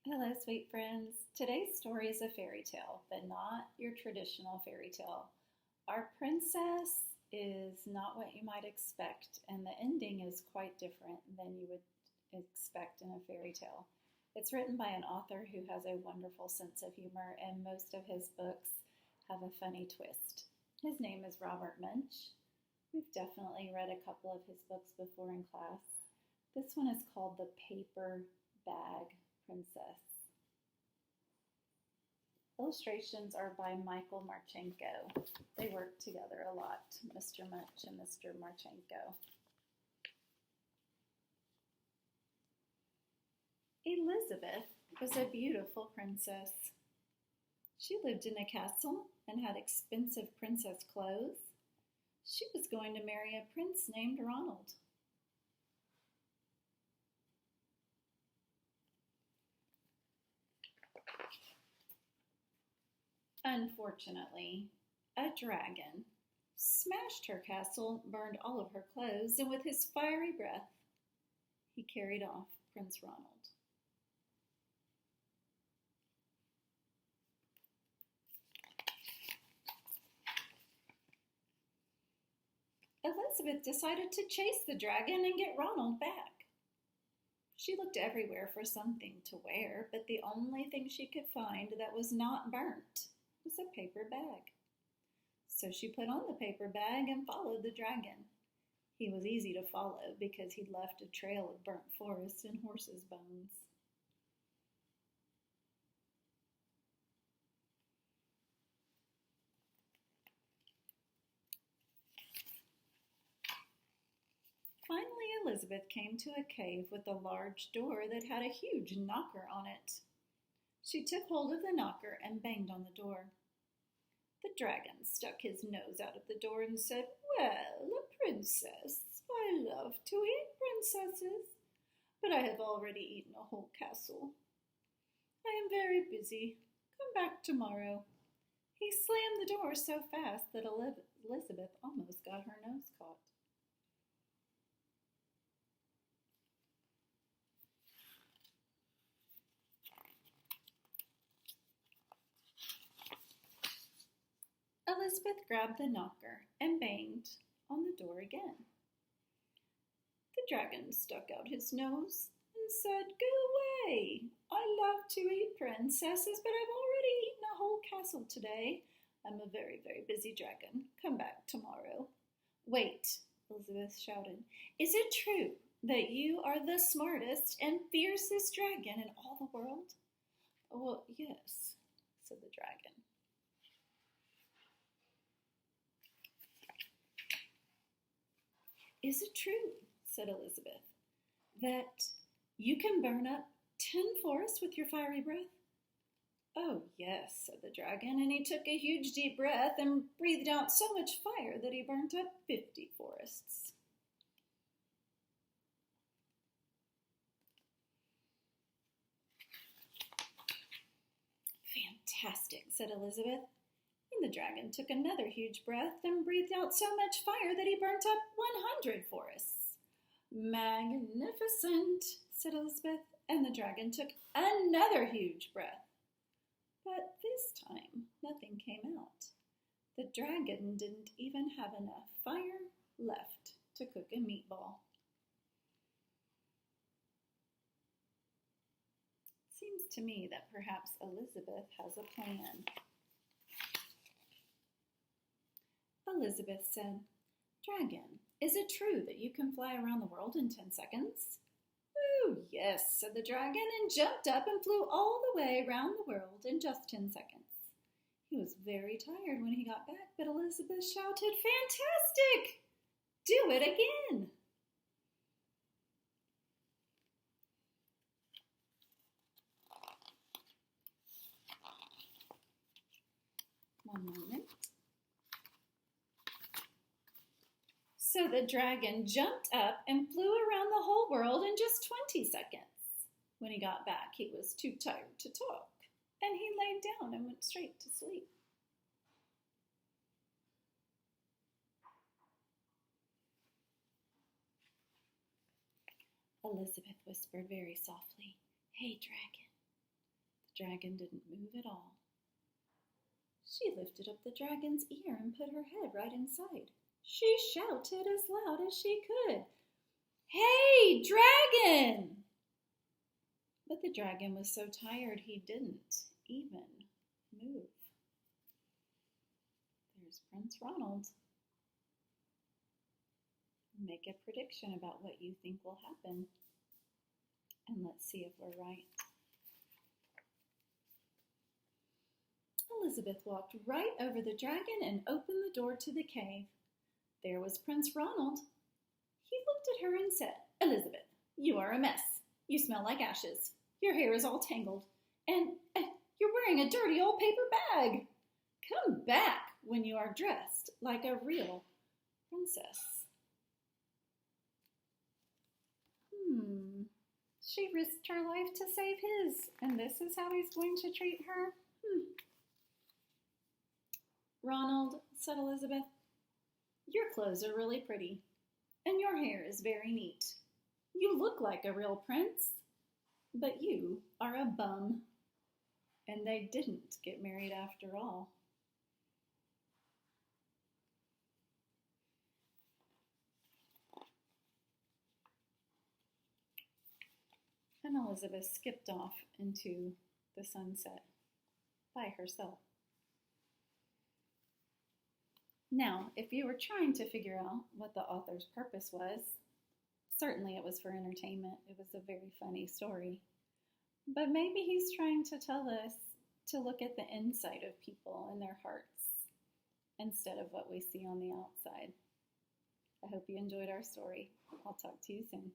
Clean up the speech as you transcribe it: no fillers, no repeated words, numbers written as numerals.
Hello, sweet friends. Today's story is a fairy tale, but not your traditional fairy tale. Our princess is not what you might expect, and the ending is quite different than you would expect in a fairy tale. It's written by an author who has a wonderful sense of humor, and most of his books have a funny twist. His name is Robert Munsch. We've definitely read a couple of his books before in class. This one is called The Paper Bag Princess. Illustrations are by Michael Marchenko. They work together a lot, Mr. Munsch and Mr. Marchenko. Elizabeth was a beautiful princess. She lived in a castle and had expensive princess clothes. She was going to marry a prince named Ronald. Unfortunately, a dragon smashed her castle, burned all of her clothes, and with his fiery breath, he carried off Prince Ronald. Elizabeth decided to chase the dragon and get Ronald back. She looked everywhere for something to wear, but the only thing she could find that was not burnt was a paper bag. So she put on the paper bag and followed the dragon. He was easy to follow because he'd left a trail of burnt forest and horses' bones. Finally, Elizabeth came to a cave with a large door that had a huge knocker on it. She took hold of the knocker and banged on the door. The dragon stuck his nose out of the door and said, "Well, a princess. I love to eat princesses, but I have already eaten a whole castle. I am very busy. Come back tomorrow." He slammed the door so fast that Elizabeth almost got her nose caught. Elizabeth grabbed the knocker and banged on the door again. The dragon stuck out his nose and said, "Go away. I love to eat princesses, but I've already eaten a whole castle today. I'm a very, very busy dragon. Come back tomorrow." "Wait," Elizabeth shouted. "Is it true that you are the smartest and fiercest dragon in all the world?" "Well, yes," said the dragon. "Is it true," said Elizabeth, "that you can burn up 10 forests with your fiery breath?" "Oh, yes," said the dragon, and he took a huge deep breath and breathed out so much fire that he burnt up 50 forests. "Fantastic," said Elizabeth. And the dragon took another huge breath and breathed out so much fire that he burnt up 100 forests. "Magnificent," said Elizabeth, and the dragon took another huge breath. But this time, nothing came out. The dragon didn't even have enough fire left to cook a meatball. It seems to me that perhaps Elizabeth has a plan. Elizabeth said, "Dragon, is it true that you can fly around the world in 10 seconds?" "Oh, yes," said the dragon, and jumped up and flew all the way around the world in just 10 seconds. He was very tired when he got back, but Elizabeth shouted, "Fantastic! Do it again!" One moment. So the dragon jumped up and flew around the whole world in just 20 seconds. When he got back, he was too tired to talk, and he laid down and went straight to sleep. Elizabeth whispered very softly, "Hey, dragon, dragon didn't move at all. She lifted up the dragon's ear and put her head right inside. She shouted as loud as she could, "Hey, dragon!" But the dragon was so tired he didn't even move. There's Prince Ronald. Make a prediction about what you think will happen. And let's see if we're right. Elizabeth walked right over the dragon and opened the door to the cave. There was Prince Ronald. He looked at her and said, "Elizabeth, you are a mess. You smell like ashes. Your hair is all tangled. And you're wearing a dirty old paper bag. Come back when you are dressed like a real princess." She risked her life to save his, and this is how he's going to treat her? "Ronald," said Elizabeth, "your clothes are really pretty, and your hair is very neat. You look like a real prince, but you are a bum." And they didn't get married after all. And Elizabeth skipped off into the sunset by herself. Now, if you were trying to figure out what the author's purpose was, certainly it was for entertainment. It was a very funny story. But maybe he's trying to tell us to look at the inside of people and their hearts instead of what we see on the outside. I hope you enjoyed our story. I'll talk to you soon.